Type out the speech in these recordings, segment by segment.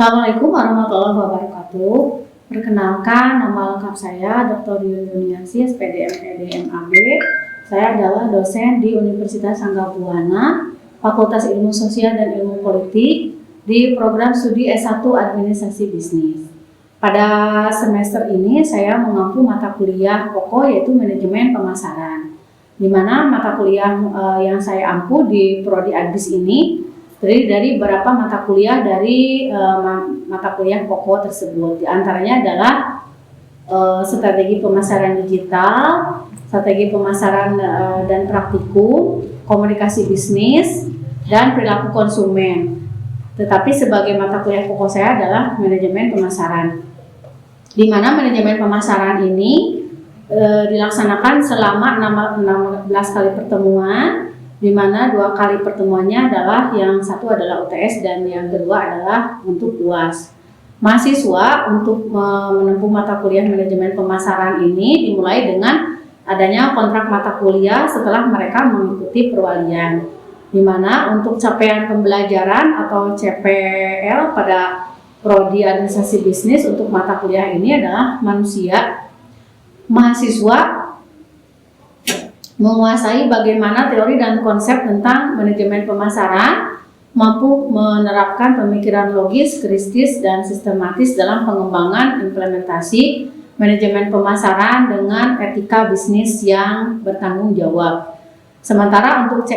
Assalamualaikum warahmatullahi wabarakatuh. Perkenalkan, nama lengkap saya Dr. Yuniarsi, SPD MPD MAB. Saya adalah dosen di Universitas Sangga-Buana, Fakultas Ilmu Sosial dan Ilmu Politik di program studi S1 Administrasi Bisnis. Pada semester ini saya mengampu mata kuliah pokok yaitu Manajemen Pemasaran, di mana mata kuliah yang saya ampu di Prodi Adbis ini terdiri dari beberapa mata kuliah dari mata kuliah pokok tersebut. Di antaranya adalah strategi pemasaran digital, strategi pemasaran dan praktikum, komunikasi bisnis, dan perilaku konsumen. Tetapi sebagai mata kuliah pokok saya adalah manajemen pemasaran, di mana manajemen pemasaran ini dilaksanakan selama 16 kali pertemuan, di mana 2 kali pertemuannya adalah yang satu adalah UTS dan yang kedua adalah untuk UAS. Mahasiswa untuk menempuh mata kuliah manajemen pemasaran ini dimulai dengan adanya kontrak mata kuliah setelah mereka mengikuti perwalian, di mana untuk capaian pembelajaran atau CPL pada Prodi Administrasi Bisnis untuk mata kuliah ini adalah mahasiswa menguasai bagaimana teori dan konsep tentang manajemen pemasaran, mampu menerapkan pemikiran logis, kritis, dan sistematis dalam pengembangan implementasi manajemen pemasaran dengan etika bisnis yang bertanggung jawab. Sementara untuk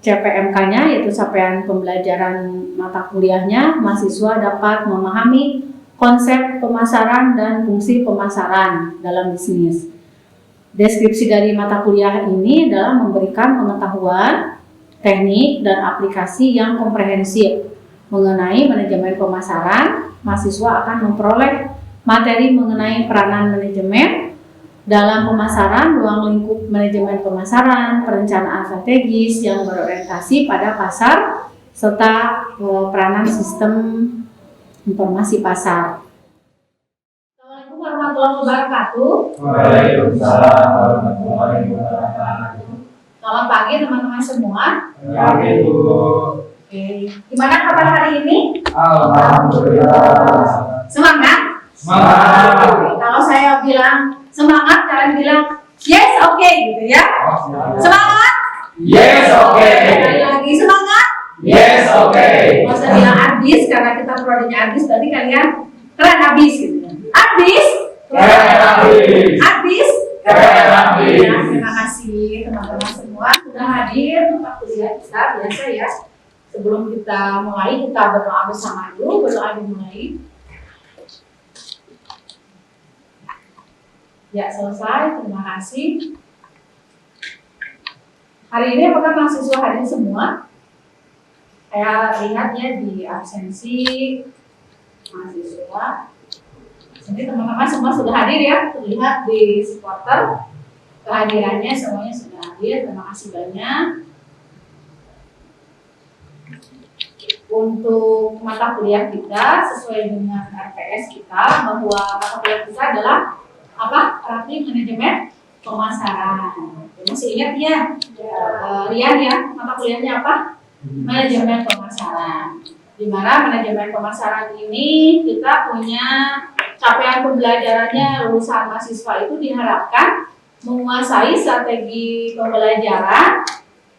CPMK-nya, yaitu capaian pembelajaran mata kuliahnya, mahasiswa dapat memahami konsep pemasaran dan fungsi pemasaran dalam bisnis. Deskripsi dari mata kuliah ini adalah memberikan pengetahuan, teknik, dan aplikasi yang komprehensif mengenai manajemen pemasaran. Mahasiswa akan memperoleh materi mengenai peranan manajemen dalam pemasaran, ruang lingkup manajemen pemasaran, perencanaan strategis yang berorientasi pada pasar, serta peranan sistem informasi pasar. Assalamualaikum warahmatullahi wabarakatuh. Waalaikumsalam warahmatullahi wabarakatuh. Selamat pagi teman-teman semua. Pagi Bu. Oke, gimana kabar hari ini? Alhamdulillah. Semangat? Semangat. Kalau saya bilang semangat, kalian bilang yes, oke, gitu ya? Semangat? Yes, oke. Sekali lagi semangat? Yes, oke. Kalau saya bilang habis, karena kita prodinya habis, berarti kalian keren habis gitu. Habis? Keren habis. Habis? Keren habis. Ya, terima kasih teman-teman semua sudah hadir untuk kuliah kita biasa ya. Sebelum kita mulai, kita berdoa bersama dulu. Berdoa dimulai. Ya, selesai. Terima kasih. Hari ini apakah mahasiswa hadir semua? Saya lihat ya di absensi mahasiswa. Jadi teman-teman semua sudah hadir ya, terlihat di supporter kehadirannya semuanya sudah hadir. Terima kasih banyak. Untuk mata kuliah kita sesuai dengan RPS kita, bahwa mata kuliah kita adalah apa? Praktik manajemen pemasaran. Masih ingat ya, Rian ya, mata kuliahnya apa? Manajemen pemasaran. Di mana manajemen pemasaran ini kita punya capaian pembelajarannya, lulusan mahasiswa itu diharapkan menguasai strategi pembelajaran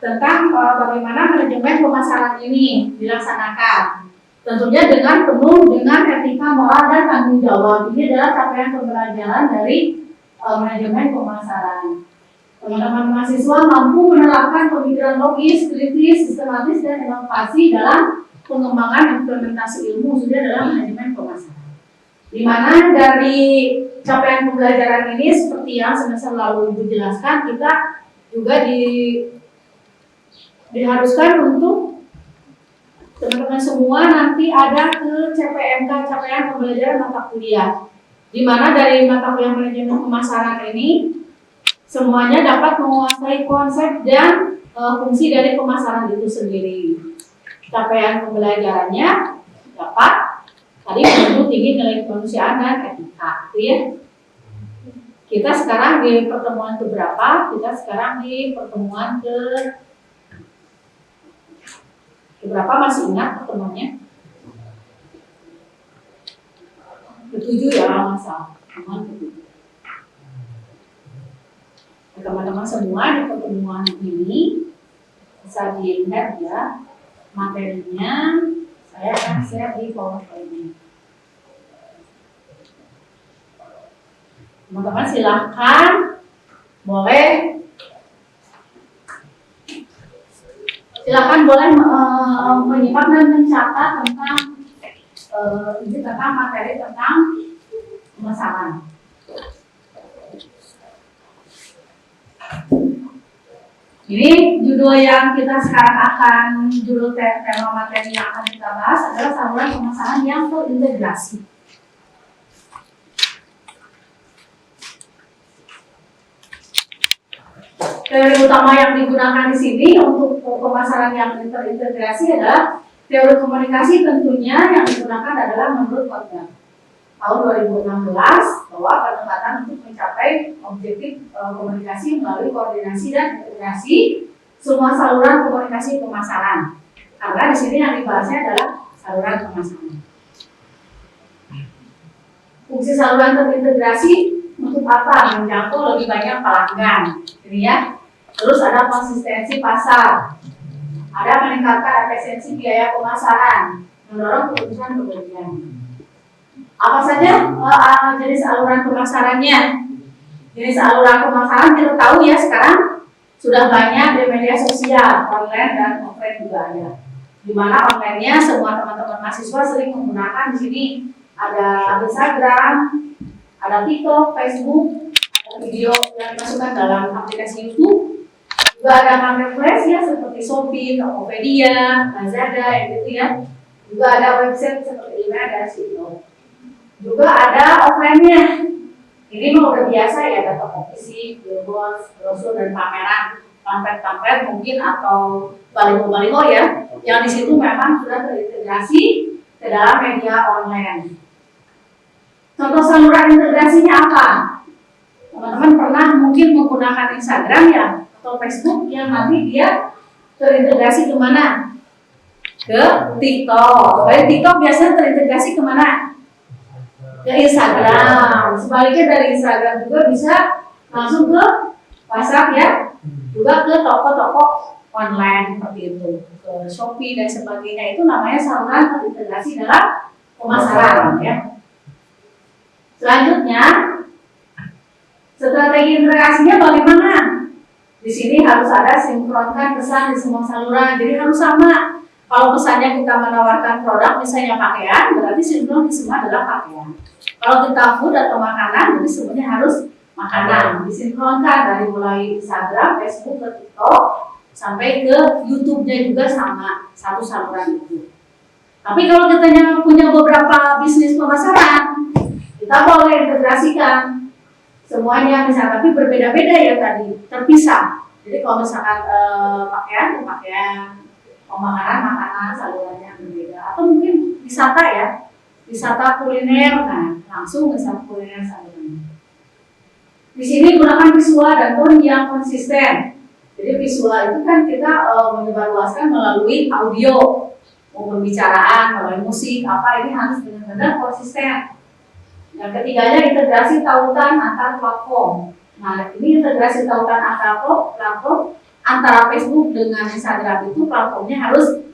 tentang bagaimana manajemen pemasaran ini dilaksanakan. Tentunya dengan penuh dengan etika, moral, dan tanggung jawab. Ini adalah capaian pembelajaran dari manajemen pemasaran. Teman-teman mahasiswa mampu menerapkan pemikiran logis, kritis, sistematis, dan inovasi dalam pengembangan implementasi ilmu khususnya dalam manajemen pemasaran. Di mana dari capaian pembelajaran ini seperti yang semester lalu Ibu jelaskan, kita juga diharuskan untuk teman-teman semua nanti ada ke CPMK, capaian pembelajaran mata kuliah. Di mana dari mata kuliah manajemen pemasaran ini semuanya dapat menguasai konsep dan fungsi dari pemasaran itu sendiri. Capaian pembelajarannya dapat tadi menunjukkan tinggi nilai kemanusiaan dan etika, gitu ya. Kita sekarang di pertemuan keberapa? Kita sekarang di pertemuan keberapa? Masih ingat pertemuannya? ke-7 ya, masa pertemuan ke-7. Teman-teman semua di pertemuan ini bisa dilihat ya materinya. Saya akan share di PowerPoint. Teman-teman silahkan boleh menyimak dan mencatat tentang materi tentang pemasaran. Ini judul yang kita sekarang akan, judul tema materi yang akan kita bahas adalah saluran pemasaran yang terintegrasi. Teori utama yang digunakan di sini untuk pemasaran yang terintegrasi adalah teori komunikasi, tentunya yang digunakan adalah menurut Kotner tahun 2016 bahwa pendekatan untuk mencapai objektif komunikasi melalui koordinasi dan integrasi semua saluran komunikasi pemasaran. Karena di sini yang dibahasnya adalah saluran pemasaran. Fungsi saluran terintegrasi untuk apa? Menjangkau lebih banyak pelanggan, ini ya. Terus ada konsistensi pasar, ada meningkatkan efisiensi biaya pemasaran, mendorong keputusan keberhasilan. Apa saja jenis saluran pemasarannya? Jenis saluran pemasaran kita tahu ya sekarang sudah banyak di media sosial, online dan offline juga ada. Di mana online-nya semua teman-teman mahasiswa sering menggunakan. Di sini ada Instagram, ada TikTok, Facebook, ada video yang dimasukkan dalam aplikasi YouTube. Juga ada marketplace ya seperti Shopee, Tokopedia, Lazada, gitu ya. Juga ada website seperti email dan situs. Juga ada offline-nya. Ini mah udah biasa ya, ada toko fisik, billboard, brosur dan pameran, pamflet mungkin atau baliho-baliho ya, yang di situ memang sudah terintegrasi ke dalam media online. Contoh saluran integrasinya apa? Teman-teman pernah mungkin menggunakan Instagram ya atau Facebook yang nanti dia terintegrasi kemana? Ke TikTok. Baik, TikTok biasanya terintegrasi kemana? Ke Instagram. Sebaliknya dari Instagram juga bisa langsung ke WhatsApp ya, juga ke toko-toko online seperti itu, ke Shopee dan sebagainya. Itu namanya saluran terintegrasi dalam pemasaran ya. Selanjutnya, strategi integrasinya bagaimana? Di sini harus ada sinkronkan pesan di semua saluran, jadi harus sama. Kalau pesannya kita menawarkan produk, misalnya pakaian, berarti sinkron di semua adalah pakaian. Kalau kita food atau makanan, jadi semuanya harus makanan. Disinkronkan dari mulai Instagram, Facebook, ke TikTok, sampai ke YouTube-nya juga sama, satu saluran itu. Tapi kalau kita punya beberapa bisnis pemasaran, kita boleh integrasikan semuanya, misalnya, tapi berbeda-beda ya tadi, terpisah. Jadi kalau misalkan pakaian, makanan, salurannya berbeda. Atau mungkin wisata ya, wisata kuliner, nah langsung wisata kuliner salurannya. Di sini gunakan visual dan tone yang konsisten. Jadi visual itu kan kita menyebarluaskan melalui audio, mau pembicaraan, melalui musik, apa ini harus benar-benar konsisten. Yang ketiganya integrasi tautan antar platform. Nah ini integrasi tautan antar platform antara Facebook dengan Instagram itu platformnya harus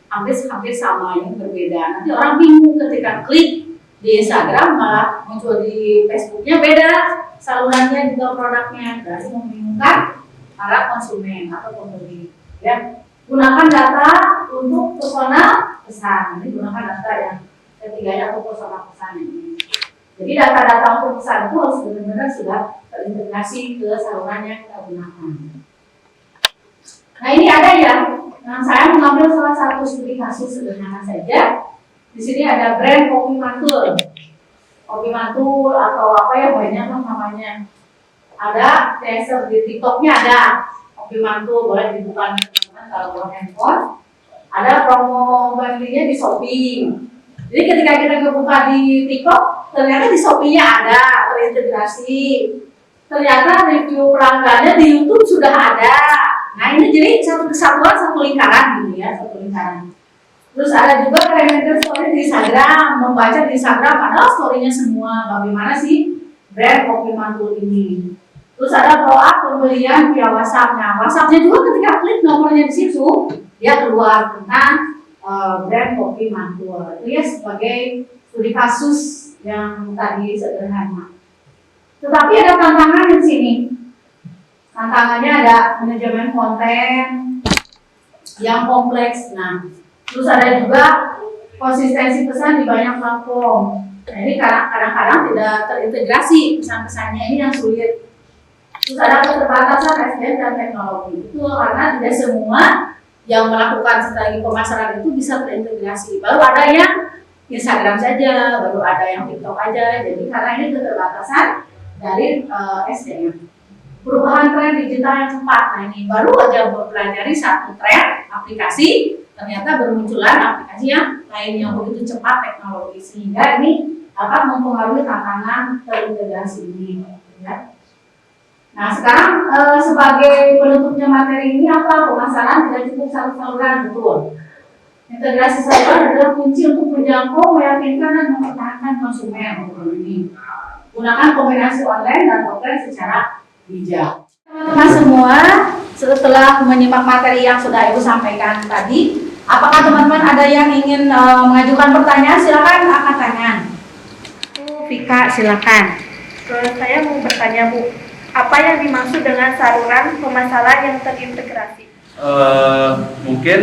hampir sama, yang berbeda. Nanti orang bingung ketika klik di Instagram malah muncul di Facebooknya beda, salurannya juga produknya, berarti membingungkan para konsumen atau pembeli. Ya, gunakan data untuk personal pesan. Ini gunakan data yang ketiganya untuk personal pesan ini. Jadi data-data untuk pesan itu harus benar-benar sudah terintegrasi ke saluran yang kita gunakan. Nah ini ada ya, nah, saya mengambil salah satu studi kasus sederhana saja. Di sini ada brand kopi mantul atau apa ya banyak lah namanya. Ada teaser di TikToknya ada kopi mantul, boleh dibuka teman-teman kalau bawa handphone. Ada promo belinya di Shopee. Jadi ketika kita buka di TikTok, ternyata di Shopee-nya ada terintegrasi. Ternyata review pelanggannya di YouTube sudah ada. Nah ini jadi satu kesatuan, satu lingkaran gitu ya, satu lingkaran. Terus ada juga reminder story di Instagram, membaca di Instagram adalah story-nya semua bagaimana sih brand Kopi Mantul ini. Terus ada follow up pembelian via WhatsApp. Nah, WhatsApp-nya juga ketika klik nomornya di situ, dia keluar tentang brand Kopi Mantul. Itu ya sebagai studi kasus yang tadi sederhana. Tetapi ada tantangan di sini. Tantangannya ada manajemen konten yang kompleks. Nah, terus ada juga konsistensi pesan di banyak platform. Nah, ini kadang-kadang tidak terintegrasi pesan-pesannya, ini yang sulit. Terus ada keterbatasan SDM dan teknologi. Itu karena tidak semua yang melakukan strategi pemasaran itu bisa terintegrasi. Baru ada yang Instagram saja, baru ada yang TikTok aja. Jadi karena ini keterbatasan dari SDM. Perubahan tren digital yang cepat. Nah, ini baru aja mempelajari satu tren aplikasi, ternyata bermunculan aplikasi yang lain yang begitu cepat teknologi, sehingga ini dapat mempengaruhi tantangan terintegrasi ini. Ya. Nah, sekarang sebagai penutupnya materi ini apa? Pemasaran tidak cukup satu saluran, betul. Integrasi saluran adalah kunci untuk menjangkau, meyakinkan dan mempertahankan konsumen. Ini gunakan kombinasi online dan offline secara bijak. Teman-teman semua, setelah menyimak materi yang sudah Ibu sampaikan tadi, apakah teman-teman ada yang ingin mengajukan pertanyaan? Silakan angkat tangan. Bu Vika, silakan. Saya mau bertanya, Bu, apa yang dimaksud dengan saluran pemasaran yang terintegrasi? Mungkin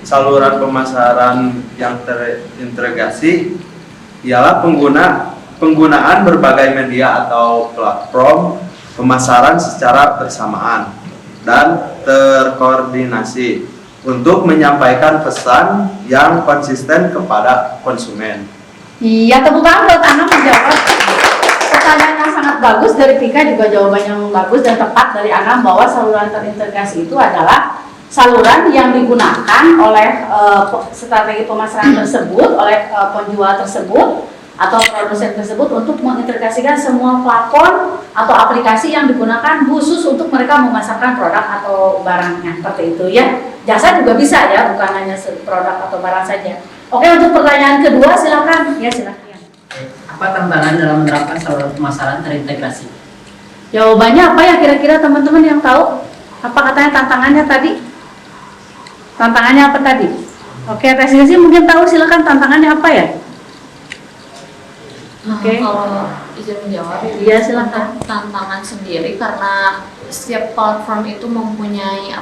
saluran pemasaran yang terintegrasi ialah penggunaan berbagai media atau platform pemasaran secara bersamaan dan terkoordinasi untuk menyampaikan pesan yang konsisten kepada konsumen. Iya, tepuk tangan buat Ana menjawab. Pertanyaan yang sangat bagus dari Vika, juga jawaban yang bagus dan tepat dari Ana, bahwa saluran terintegrasi itu adalah saluran yang digunakan oleh strategi pemasaran tersebut, oleh penjual tersebut atau produsen tersebut untuk mengintegrasikan semua platform atau aplikasi yang digunakan khusus untuk mereka memasarkan produk atau barangnya, seperti itu ya. Jasa juga bisa ya, bukan hanya produk atau barang saja. Oke, untuk pertanyaan kedua silakan. Ya, silakan. Apa tantangan dalam menerapkan saluran pemasaran terintegrasi? Jawabannya apa ya kira-kira teman-teman yang tahu? Apa katanya tantangannya tadi? Tantangannya apa tadi? Oke, Teh mungkin tahu, silakan tantangannya apa ya? Oke. Kalau izin menjawab, Iya, silakan. tantangan sendiri karena setiap platform itu mempunyai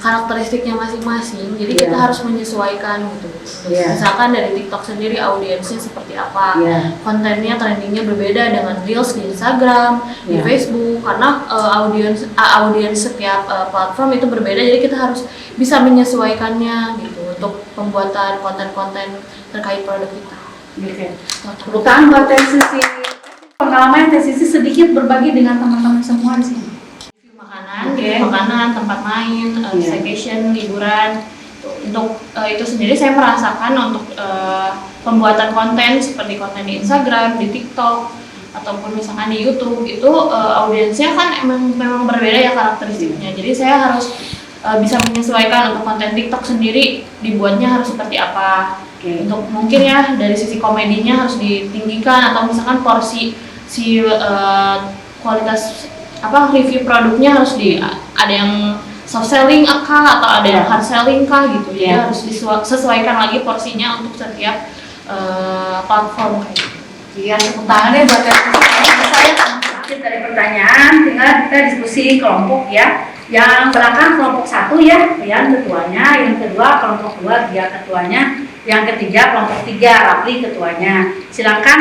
karakteristiknya masing-masing, jadi kita harus menyesuaikan gitu. Misalkan dari TikTok sendiri audiensnya seperti apa, kontennya trendingnya berbeda dengan Reels di Instagram, di Facebook, karena audiens setiap platform itu berbeda, jadi kita harus bisa menyesuaikan gitu untuk pembuatan konten-konten terkait produk kita. Tepuk tangan buat Teh Sisi. Pengalaman Teh Sisi sedikit berbagi dengan teman-teman semua di sini. Makanan, tempat main, staycation, liburan. Untuk itu sendiri saya merasakan untuk pembuatan konten seperti konten di Instagram, di TikTok, ataupun misalkan di YouTube itu audiensnya kan memang berbeda ya karakteristiknya. Jadi saya harus bisa menyesuaikan untuk konten TikTok sendiri dibuatnya harus seperti apa. Untuk mungkin ya dari sisi komedinya harus ditinggikan, atau misalkan porsi kualitas review produknya harus ada yang soft selling atau ada yang hard selling gitu. Jadi harus disesuaikan lagi porsinya untuk setiap platform kayak gitu. Iya, tepuk tangannya buat Teh Sisi. Saya sedikit dari pertanyaan, tinggal kita diskusi kelompok ya. Yang belakang kelompok 1 ya, yang ketuanya, yang kedua kelompok 2 dia ketuanya, yang ketiga kelompok 3 Rapli ketuanya. Silakan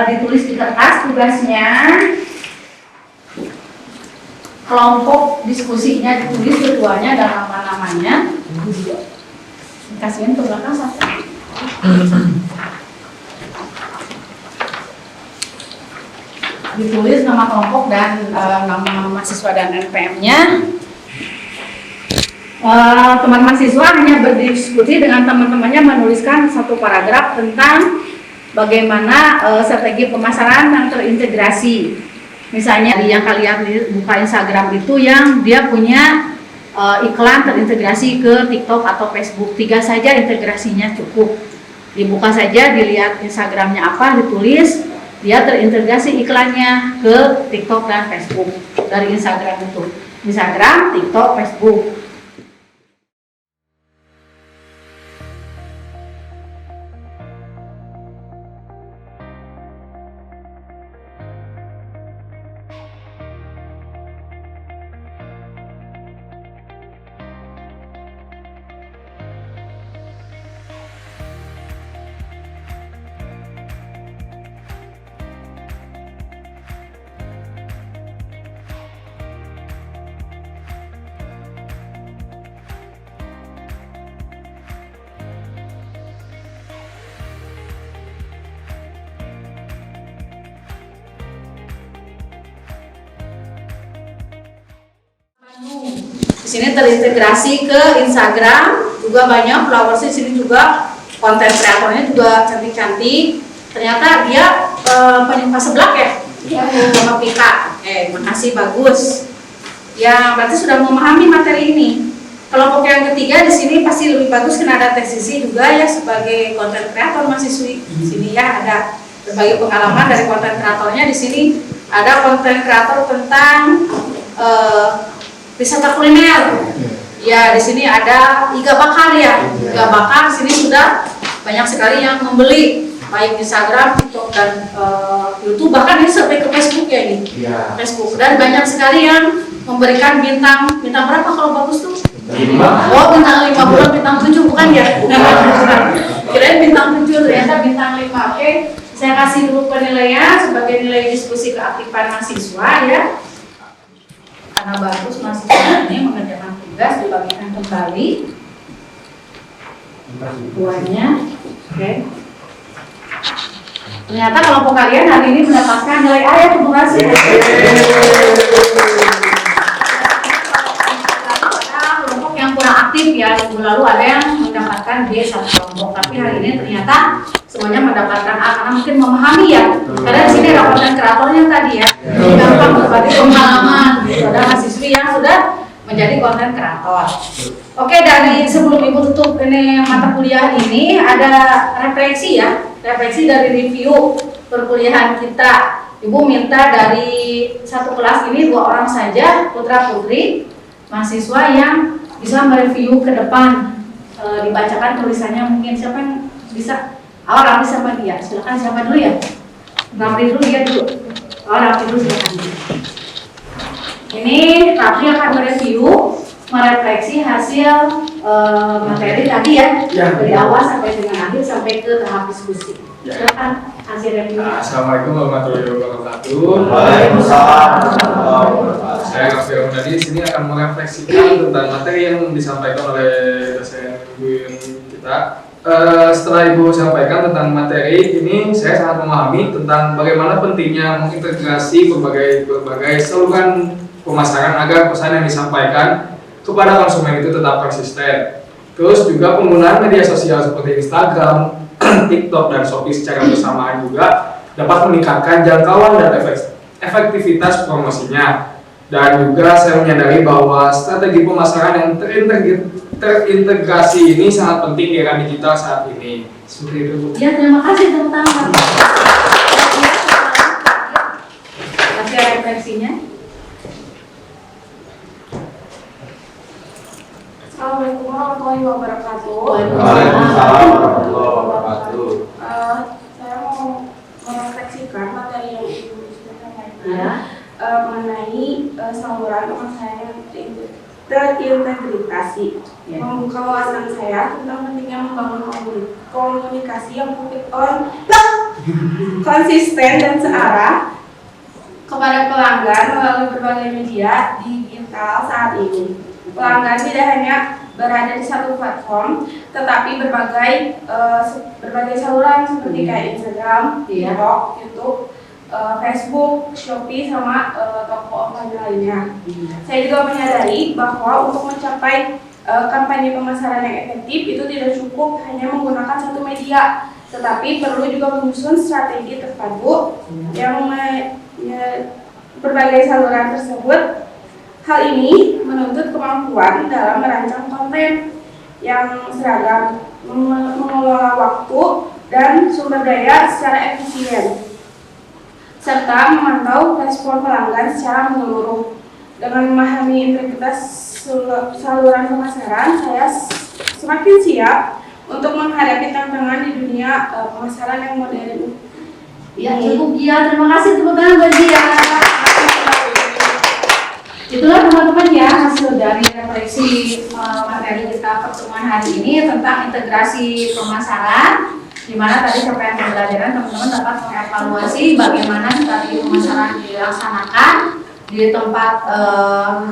ditulis di kertas tugasnya. Kelompok diskusinya ditulis ketuanya dan nama-namanya. Kasihin ke belakang satu. Ditulis nama kelompok dan nama mahasiswa dan NPM-nya. Teman mahasiswa hanya berdiskusi dengan teman-temannya, menuliskan satu paragraf tentang bagaimana strategi pemasaran yang terintegrasi. Misalnya yang kalian buka Instagram itu yang dia punya iklan terintegrasi ke TikTok atau Facebook. 3 saja integrasinya cukup. Dibuka saja, dilihat Instagramnya apa, ditulis, dia terintegrasi iklannya ke TikTok dan Facebook dari Instagram itu. Instagram, TikTok, Facebook. Di sini terintegrasi ke Instagram, juga banyak followersnya. Di sini juga konten kreatornya juga cantik-cantik. Ternyata dia penyuka seblak ya, sama Pika. Makasih, bagus. Ya berarti sudah memahami materi ini. Kelompok yang ketiga di sini pasti lebih bagus karena ada Teksisi juga ya sebagai konten kreator mahasiswi. Di sini ya ada berbagai pengalaman dari konten kreatornya. Di sini ada konten kreator tentang wisata kuliner. Ya, di sini ada Iga Bakar ya. Iga Bakar di sini sudah banyak sekali yang membeli baik Instagram, TikTok dan YouTube, bahkan ini sampai ke Facebook ya ini. Ya. Facebook, dan banyak sekali yang memberikan bintang berapa kalau bagus tuh? 5. Oh, bintang 5, bukan bintang 7 bukan ya? Kirain bintang 7, ternyata bintang 5. Oke, saya kasih dulu penilaian sebagai nilai diskusi keaktifan mahasiswa ya. Karena bagus mahasiswa ini mengerjakan tugas, dibagikan kembali uangnya. Oke. Ternyata kelompok kalian hari ini mendapatkan nilai A ya, terima kasih. Kelompok yang kurang aktif ya, minggu lalu ada yang mendapatkan B satu kelompok, tapi hari ini ternyata semuanya mendapatkan A karena mungkin memahami ya. Karena di sini ada konten kreatornya tadi ya, gampang berbagi pengalaman. Ada mahasiswi yang sudah menjadi konten kreator. Oke, dari sebelum Ibu tutup ini mata kuliah ini ada refleksi ya, refleksi dari review perkuliahan kita. Ibu minta dari satu kelas ini 2 orang saja, putra putri mahasiswa yang bisa mereview ke depan. Dibacakan tulisannya, mungkin siapa yang bisa? Ramli sama dia, silakan. Siapa dulu ya? Ramli dulu, dia dulu. Ramli dulu, silakan. Ini Ramli akan mereview, merefleksi hasil materi tadi ya, dari awal sampai dengan akhir sampai ke tahap diskusi. Silakan hasil review. Assalamualaikum warahmatullahi wabarakatuh. Waalaikumsalam. Saya Rafi Ramadhani di sini akan merefleksikan tentang materi yang disampaikan oleh dosen ibu kita. Setelah Ibu sampaikan tentang materi ini, saya sangat memahami tentang bagaimana pentingnya mengintegrasi berbagai saluran pemasaran agar pesan yang disampaikan kepada konsumen itu tetap konsisten. Terus juga penggunaan media sosial seperti Instagram, TikTok, dan Shopee secara bersamaan juga dapat meningkatkan jangkauan dan efektivitas promosinya. Dan juga saya menyadari bahwa strategi pemasaran yang terintegrasi ini sangat penting di era digital saat ini. Seperti itu, Bu. Ya, terima kasih teman-teman. Hasil refleksinya. Assalamualaikum warahmatullahi wabarakatuh. Waalaikumsalam warahmatullahi wabarakatuh. Saya mau merefleksikan materi yang Ibu sudah sampaikan Ya. mengenai saluran pemasaran yang terintegrasi. Ya. Membuka wawasan saya tentang pentingnya membangun komunikasi yang konsisten dan searah kepada pelanggan melalui berbagai media digital saat ini. Pelanggan tidak hanya berada di satu platform, tetapi berbagai saluran seperti kayak Instagram, TikTok, YouTube, Facebook, Shopee, sama toko online lainnya. Saya juga menyadari bahwa untuk mencapai kampanye pemasaran yang efektif itu tidak cukup hanya menggunakan satu media, tetapi perlu juga menyusun strategi terpadu yang berbagai saluran tersebut Hal ini menuntut kemampuan dalam merancang konten yang seragam, mengelola waktu dan sumber daya secara efisien, serta memantau respon pelanggan secara menyeluruh. Dengan memahami integritas saluran pemasaran, saya semakin siap untuk menghadapi tantangan di dunia pemasaran yang modern. Ya, cukup Gia. Terima kasih tepuk tangan buat Gia. Itulah teman-teman ya hasil dari refleksi materi kita pertemuan hari ini tentang integrasi pemasaran, di mana tadi capaian pembelajaran teman-teman dapat mengevaluasi bagaimana strategi pemasaran dilaksanakan di tempat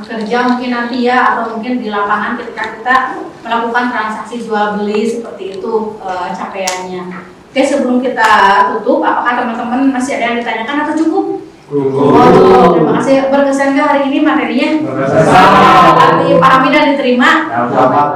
kerja mungkin nanti ya, atau mungkin di lapangan ketika kita melakukan transaksi jual beli seperti itu capaiannya. Oke, sebelum kita tutup, apakah teman-teman masih ada yang ditanyakan atau cukup? Oh, terima kasih. Berkesan nggak hari ini materinya? Berkesan. Dipahami dan diterima? Dapat.